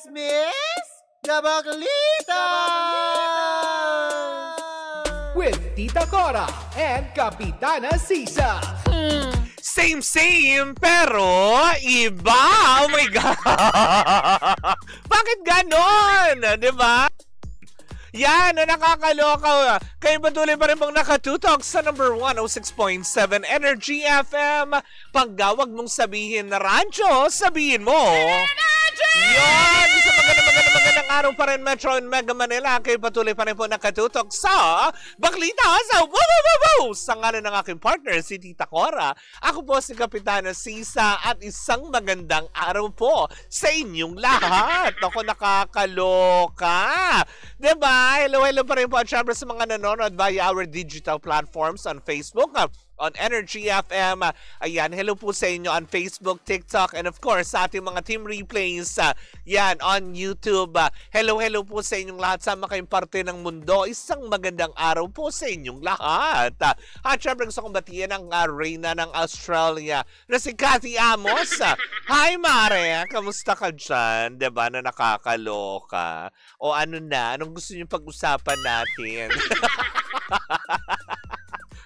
Chismis na Baklita! With Tita Cora and Kapitana Sisa. Same, pero iba. Oh my God. Bakit ganon? Diba? Yan, na nakakaloka. Kayo patuloy pa rin pong nakatutok sa number 106.7 Energy FM. Panggawag mong sabihin na radyo, sabihin mo. Yan, sa magandang araw pa rin Metro and Mega Manila. Kayo patuloy pa rin po nakatutok sa Baklita sa Woo! Sa ngalan ng aking partner, si Tita Cora. Ako po si Kapitana Sisa at isang magandang araw po sa inyong lahat. Ako nakakaloka. Diba? Hello pa rin po at syempre sa mga nanonood via our digital platforms on Facebook, on Energy FM. Ayan, hello po sa inyo on Facebook, TikTok, and of course sa ating mga team replays. Yan, on YouTube. Hello po sa inyong lahat. Sama kayong parte ng mundo. Isang magandang araw po sa inyong lahat. At syempre gusto kong batiin ang Reyna ng Australia na si Cathy Amos. Hi Mare, kamusta ka dyan? Diba na nakakaloka? O ano na? Anong gusto niyo pag-usapan natin?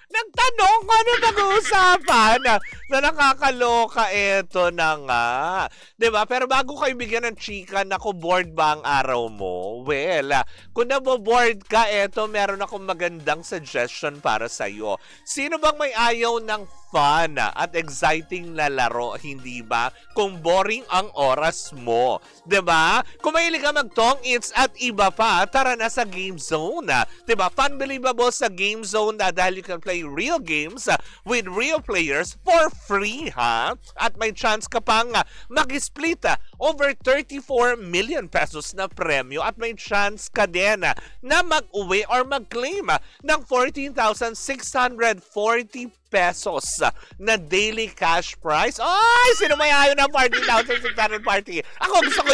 Nagtanong ko ano nag-uusapan na nakakaloka eto na nga. Diba? Pero bago kayo bigyan ng chika, naku, bored ba ang araw mo? Well, kung naboboard ka, eto, meron akong magandang suggestion para sa'yo. Sino bang may ayaw ng fun at exciting na laro, hindi ba? Kung boring ang oras mo. Diba? Kung mahilig ka mag-tong its at iba pa, tara na sa Game Zone. Diba? Fun believable sa Game Zone dahil you can play real games with real players for free, ha? At may chance ka pang mag-split over 34 million pesos na premyo at may chance ka din na mag-uwi or mag-claim ng 14,640 pesos na daily cash prize. Ay, sino may ayaw ng 40,600 party? Ako gusto ko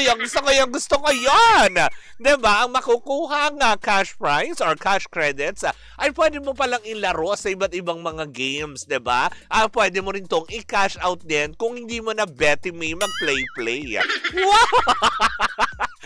yun. Diba? Ang makukuha nga cash prize or cash credits ay pwede mo palang ilaro sa iba't ibang mga games, diba? Pwede mo rin tong i-cash out din kung hindi mo na Betty May mag-play-play. Wow!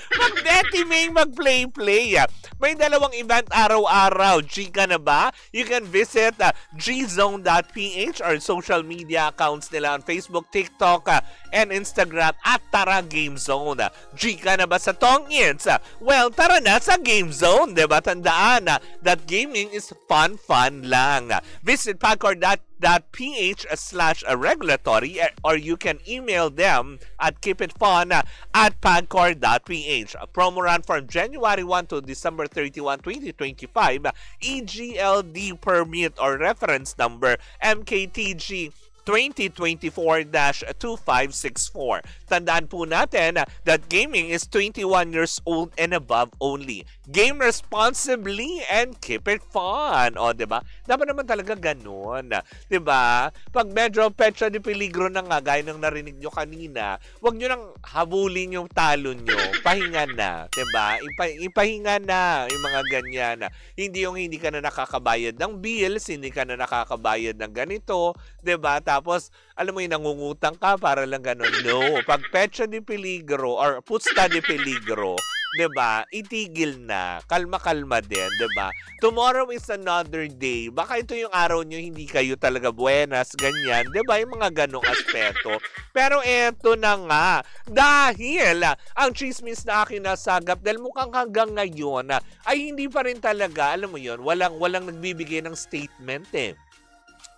Mag-Betty May mag-play-play. May dalawang event araw-araw. Chika na ba? You can visit gzone.ph or social media accounts nila on Facebook, TikTok, and Instagram at Tara Game Zone. Chika na ba sa Tong Its? Well, tara na sa Game Zone. Diba? Tandaan that gaming is fun lang. Visit pagcor.ph/regulatory or you can email them at keepitfun@pagcor.ph. A promo run from January 1 to December 31, 2025. EGLD permit or reference number MKTG 2024-2564. Tandaan po natin that gaming is 21 years old and above only. Game responsibly and keep it fun. O, diba? Dapat naman talaga ganun. Diba? Pag medyo petsa di peligro na nga, gaya ng narinig nyo kanina, huwag nyo nang habulin yung talo nyo. Pahinga na. Diba? Ipahinga na yung mga ganyan. Hindi yung hindi ka na nakakabayad ng bills, hindi ka na nakakabayad ng ganito. Diba? Tapos, alam mo yung nangungutang ka para lang ganun. No. Pag petsa di peligro or pusta di peligro, diba? Itigil na. Kalma-kalma din, diba? Tomorrow is another day. Baka ito yung araw nyo, hindi kayo talaga buenas, ganyan. Diba? Yung mga ganong aspeto. Pero eto na nga. Dahil ang chismis na akin nasagap, dahil mukhang hanggang ngayon, ay hindi pa rin talaga, alam mo yun, walang nagbibigay ng statement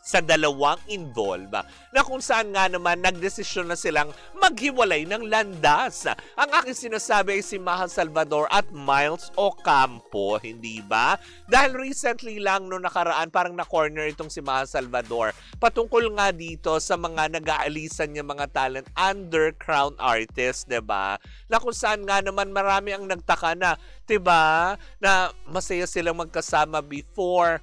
sa dalawang involved na kung saan nga naman nagdesisyon na silang maghiwalay ng landas. Ang aking sinasabi ay si Mahal Salvador at Miles Ocampo, hindi ba? Dahil recently lang no nakaraan parang na-corner itong si Mahal Salvador patungkol nga dito sa mga nag-aalisan niya mga talent under crown artist, diba? Na kung saan nga naman marami ang nagtaka na, diba? Na masaya silang magkasama before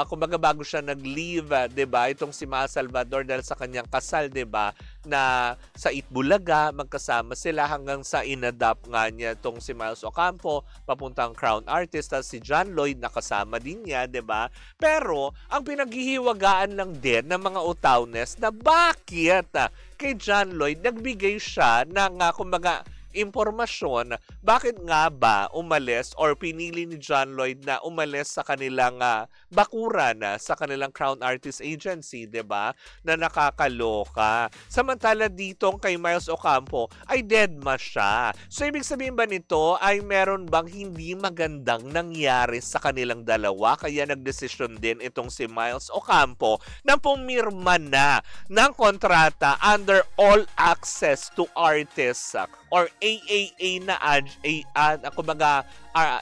kumbaga bago siya nag-leave, 'di ba? Itong si Mahal Salvador dahil sa kanyang kasal, 'di ba? Na sa Itbulaga magkasama sila hanggang sa inadapt nga niya itong si Miles Ocampo papuntang Crown Artist at si John Lloyd nakasama din niya, 'di ba? Pero ang pinaghihiwagaan lang din ng mga utawnes na bakit kay John Lloyd nagbigay siya ng kumbaga impormasyon, bakit nga ba umalis or pinili ni John Lloyd na umalis sa kanilang bakuran, sa kanilang Crown Artist Agency, 'di ba? Na nakakaloka. Samantala dito kay Miles Ocampo ay deadma siya. So ibig sabihin ba nito ay meron bang hindi magandang nangyari sa kanilang dalawa kaya nagdesisyon din itong si Miles Ocampo na pumirma na ng kontrata under All Access to Artists or AAA na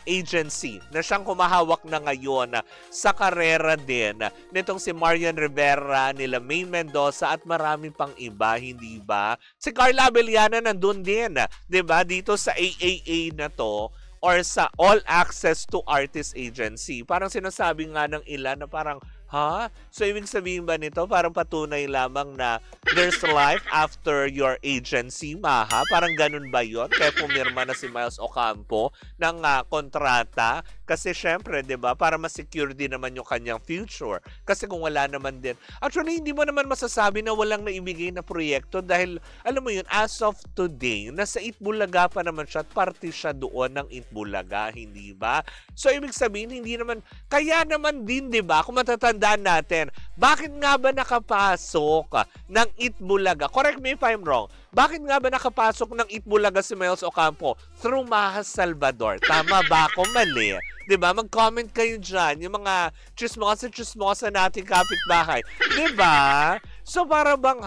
agency na siyang kumahawak na ngayon sa karera din nitong si Marian Rivera, nila Maine Mendoza at marami pang iba, hindi ba? Si Carla Abellana nandun din, 'di ba? Dito sa AAA na to or sa All Access to Artists Agency. Parang sinasabi nga ng ilan na parang, ha? So, ibig sabihin ba nito? Parang patunay lamang na there's life after your agency, Maha? Parang ganun ba yun? Kaya pumirma na si Miles Ocampo ng kontrata. Kasi syempre, di ba, para ma-secure din naman yung kanyang future. Kasi kung wala naman din. Actually, hindi mo naman masasabi na walang naibigay na proyekto dahil, alam mo yun, as of today, nasa Itbulaga pa naman siya at party siya doon ng Itbulaga, hindi ba? So, ibig sabihin, hindi naman, kaya naman din, di ba, kung matatandaan natin, bakit nga ba nakapasok ng Itbulaga? Correct me if I'm wrong. Bakit nga ba nakapasok ng Itbulaga si Miles Ocampo through Mahas Salvador? Tama ba ako? Mali. Diba? Mag-comment kayo dyan. Yung mga chismosa nating kapitbahay. Diba? So, para bang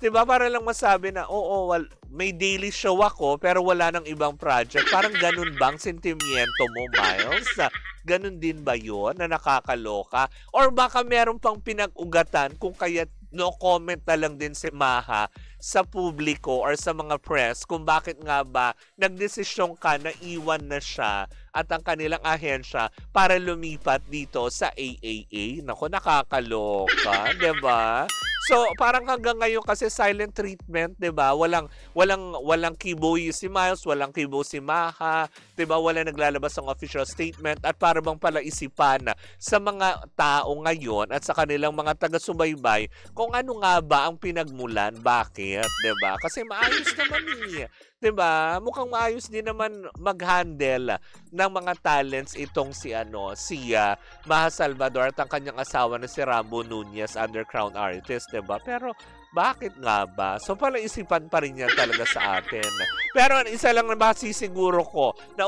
diba? Para lang masabi na, oo, may daily show ako, pero wala nang ibang project. Parang ganun bang sentimiento mo, Miles? Ganun din ba yun na nakakaloka? Or baka meron pang pinag-ugatan kung kaya no comment na lang din si Maha sa publiko or sa mga press kung bakit nga ba nagdesisyon ka na iwan na siya at ang kanilang ahensya para lumipat dito sa AAA. Naku, nakakaloka, 'di ba? So, parang hanggang ngayon kasi silent treatment, 'di ba? Walang kiboy si Miles, walang kibo si Maha, 'di ba? Wala naglalabas ng official statement at para bang palaisipan sa mga tao ngayon at sa kanilang mga taga-subaybay kung ano nga ba ang pinagmulan, bakit, 'di ba? Kasi maayos naman eh. 'Di ba? Mukhang maayos din naman mag-handle ng mga talents itong si Maha Salvador at ang kanyang asawa na si Rambo Nunez under Crown Artist, 'di ba? Pero bakit nga ba? So palaisipan pa rin yan talaga sa atin. Pero isa lang na masisiguro ko na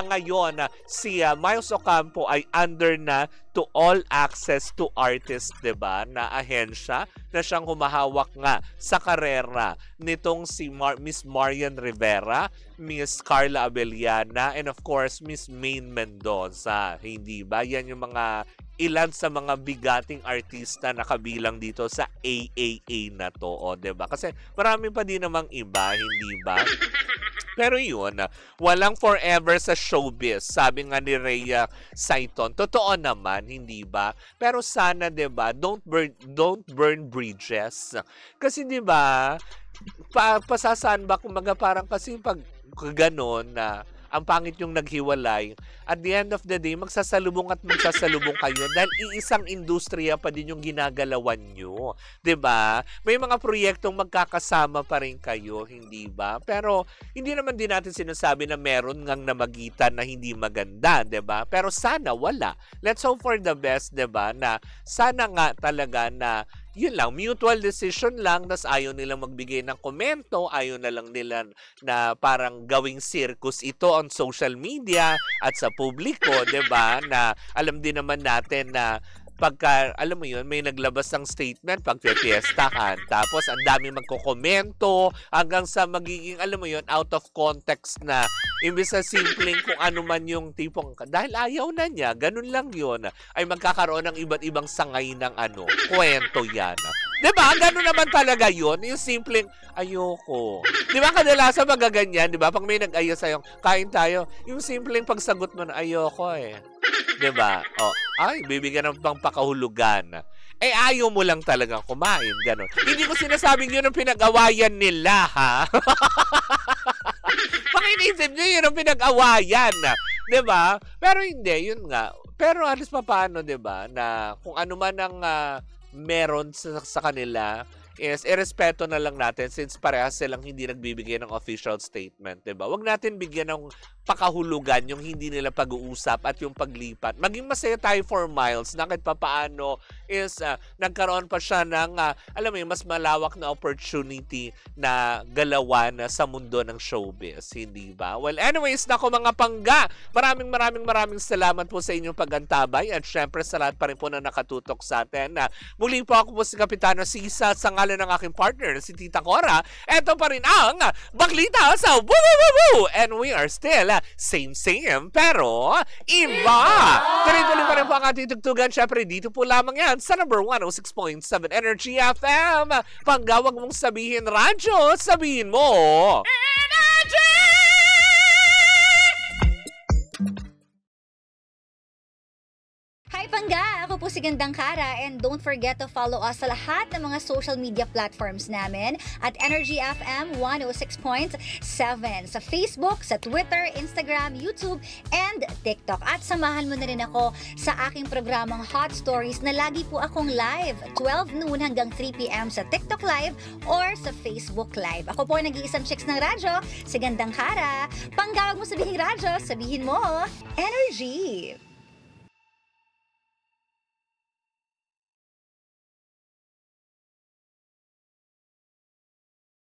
ngayon si Miles Ocampo ay under na to All Access to Artists, 'di ba? Na ahensya na siyang humahawak nga sa karera nitong si Miss Marian Rivera, Miss Carla Abellana, and of course Miss Maine Mendoza. Hindi ba? Yan yung mga ilan sa mga bigating artista na kabilang dito sa AAA na to, o 'di ba? Kasi marami pa din namang iba, hindi ba? Pero yun, walang forever sa showbiz. Sabi nga ni Rhea Saiton, totoo naman, hindi ba? Pero sana, 'di ba, don't burn bridges. Kasi 'di ba, pasasaan ba kumaga parang kasi pag ganon na ang pangit yung naghiwalay, at the end of the day, magsasalubong kayo dahil iisang industriya pa din yung ginagalawan nyo. 'Di ba? May mga proyektong magkakasama pa rin kayo, hindi ba? Pero hindi naman din natin sinasabi na meron ngang namagitan na hindi maganda, 'di ba? Pero sana wala. Let's hope for the best, 'di ba? Na sana nga talaga na yun lang, mutual decision lang, tas ayaw nilang magbigay ng komento, ayaw na lang nila na parang gawing circus ito on social media at sa publiko, 'di ba? Na alam din naman natin na pagka, alam mo yun, may naglabas ng statement pagpipiestahan, tapos ang dami magkokomento hanggang sa magiging, alam mo yun, out of context na imbis na simpleng kung ano man yung tipong, dahil ayaw na niya, ganun lang yun, ay magkakaroon ng iba't ibang sangay ng kwento yan. Diba? Ganun naman talaga yun, yung simpleng, ayoko. Diba kadalasan magaganyan, diba? Pag may nag-aya sa'yo, kain tayo, yung simpleng pagsagot mo na, ayoko eh. Diba? O, ay, bibigyan ng pang pakahulugan. Eh, ayaw mo lang talagang kumain, gano'n. Hindi ko sinasabing yun ang pinag-awayan nila, ha? Pakinisip nyo, yun ang pinag-awayan. Diba? Pero hindi, yun nga. Pero alis pa paano, diba? Na kung ano man ang meron sa kanila, is irespeto na lang natin since parehas silang hindi nagbibigay ng official statement, 'di ba? Huwag natin bigyan ng pakahulugan yung hindi nila pag-uusap at yung paglipat. Maging masaya tayo for Miles na kahit papaano is nagkaroon pa siya ng alam mo yun, mas malawak na opportunity na galawan sa mundo ng showbiz, hindi ba? Well, anyways, nako mga pangga, maraming salamat po sa inyong pagantabay at syempre sa lahat pa rin po na nakatutok sa atin. Muli po ako po si Kapitana Sisa sa ngalan ng aking partner si Tita Cora. Ito pa rin ang Baklita sa Woo Woo Woo Woo! And we are still same pero iba! Tuloy-tuloy pa rin po ang ating tugtugan. Syempre dito po lamang yan sa number 106.7 Energy FM. Panggawag mong sabihin radyo, sabihin mo Energy! Hi Pangga! Ako po si Gandang Kara and don't forget to follow us sa lahat ng mga social media platforms namin at Energy FM 106.7 sa Facebook, sa Twitter, Instagram, YouTube, and TikTok. At samahan mo na rin ako sa aking programang Hot Stories na lagi po akong live 12 noon hanggang 3 p.m. sa TikTok Live or sa Facebook Live. Ako po ang nag-iisang chicks ng radyo, si Gandang Kara. Panggawag mo sabihin radyo, sabihin mo Energy!